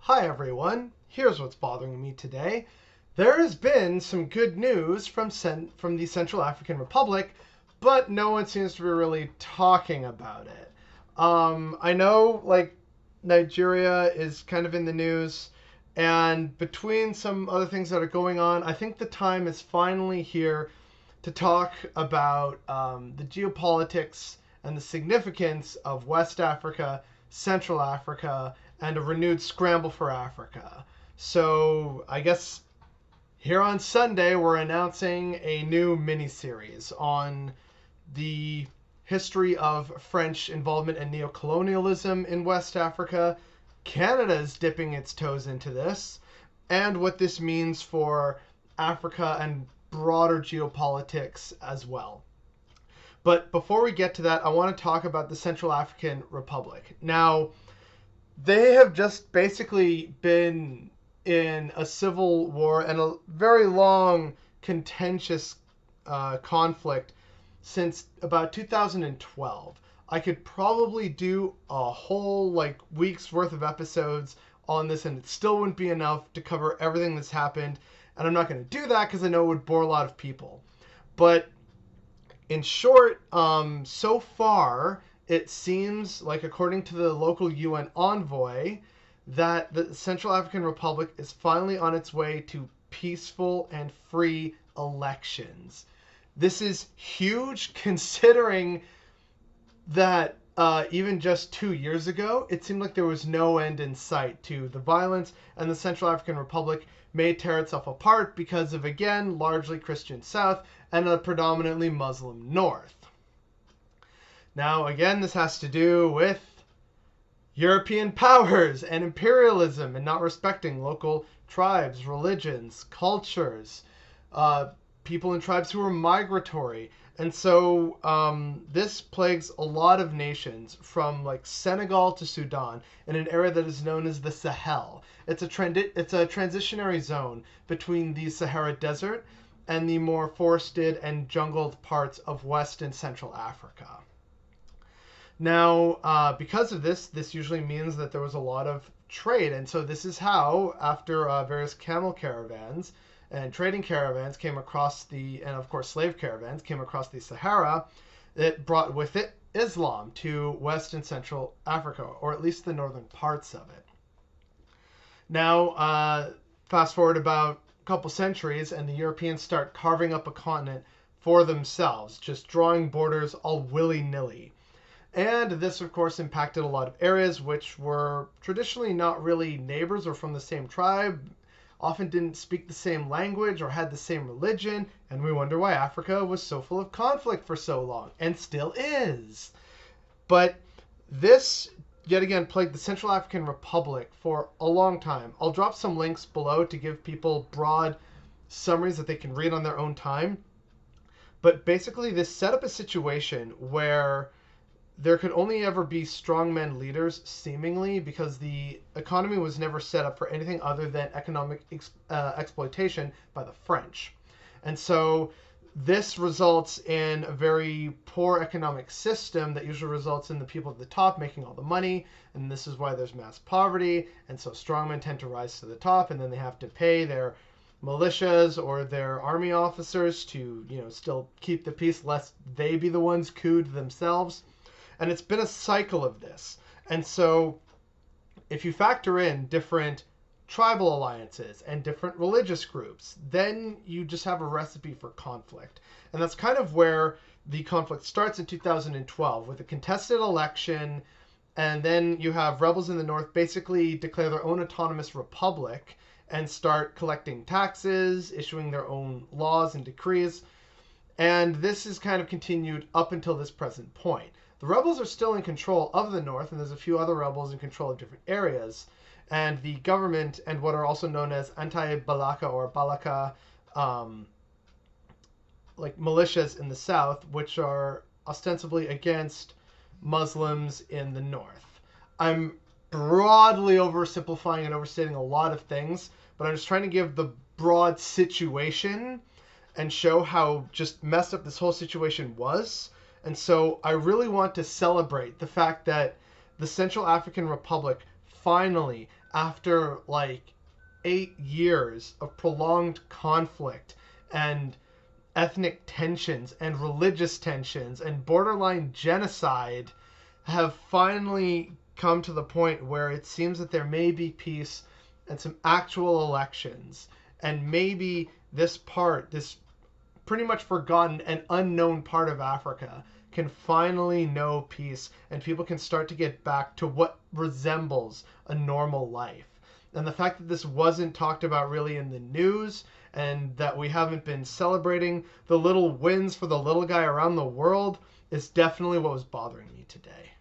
Hi everyone, here's what's bothering me today. There has been some good news from the Central African Republic, but no one seems to be really talking about it. I know, Nigeria is kind of in the news, and between some other things that are going on, I think the time is finally here to talk about the geopolitics and the significance of West Africa, Central Africa, and a renewed scramble for Africa. So I guess here on Sunday we're announcing a new mini-series on the history of French involvement and neocolonialism in West Africa. Canada is dipping its toes into this, and what this means for Africa and broader geopolitics as well. But before we get to that, I want to talk about the Central African Republic. Now, they have just basically been in a civil war and a very long, contentious conflict since about 2012. I could probably do a whole week's worth of episodes on this, and it still wouldn't be enough to cover everything that's happened. And I'm not going to do that because I know it would bore a lot of people. But in short, so far, it seems like, according to the local UN envoy, that the Central African Republic is finally on its way to peaceful and free elections. This is huge considering that even just 2 years ago, it seemed like there was no end in sight to the violence, and the Central African Republic may tear itself apart because of, again, largely Christian South and a predominantly Muslim North. Now, again, this has to do with European powers and imperialism and not respecting local tribes, religions, cultures, people and tribes who are migratory. And so this plagues a lot of nations from Senegal to Sudan in an area that is known as the Sahel. It's a transitionary zone between the Sahara Desert and the more forested and jungled parts of West and Central Africa. Now, because of this usually means that there was a lot of trade. And so this is how, after various camel caravans and trading caravans came across and of course slave caravans came across the Sahara, it brought with it Islam to West and Central Africa, or at least the northern parts of it. Now, fast forward about a couple centuries, and the Europeans start carving up a continent for themselves, just drawing borders all willy-nilly. And this, of course, impacted a lot of areas which were traditionally not really neighbors or from the same tribe, often didn't speak the same language or had the same religion, and we wonder why Africa was so full of conflict for so long, and still is. But this, yet again, plagued the Central African Republic for a long time. I'll drop some links below to give people broad summaries that they can read on their own time. But basically, this set up a situation where there could only ever be strongmen leaders, seemingly, because the economy was never set up for anything other than economic exploitation by the French. And so this results in a very poor economic system that usually results in the people at the top making all the money. And this is why there's mass poverty. And so strongmen tend to rise to the top, and then they have to pay their militias or their army officers to, still keep the peace, lest they be the ones cooed themselves. And it's been a cycle of this. And so if you factor in different tribal alliances and different religious groups, then you just have a recipe for conflict. And that's kind of where the conflict starts in 2012 with a contested election. And then you have rebels in the north basically declare their own autonomous republic and start collecting taxes, issuing their own laws and decrees. And this is kind of continued up until this present point. The rebels are still in control of the north, and there's a few other rebels in control of different areas. And the government and what are also known as anti-Balaka or Balaka militias in the south, which are ostensibly against Muslims in the north. I'm broadly oversimplifying and overstating a lot of things, but I'm just trying to give the broad situation and show how just messed up this whole situation was. And so I really want to celebrate the fact that the Central African Republic finally, after like 8 years of prolonged conflict and ethnic tensions and religious tensions and borderline genocide, have finally come to the point where it seems that there may be peace and some actual elections. And maybe this pretty much forgotten and unknown part of Africa can finally know peace, and people can start to get back to what resembles a normal life. And the fact that this wasn't talked about really in the news, and that we haven't been celebrating the little wins for the little guy around the world, is definitely what was bothering me today.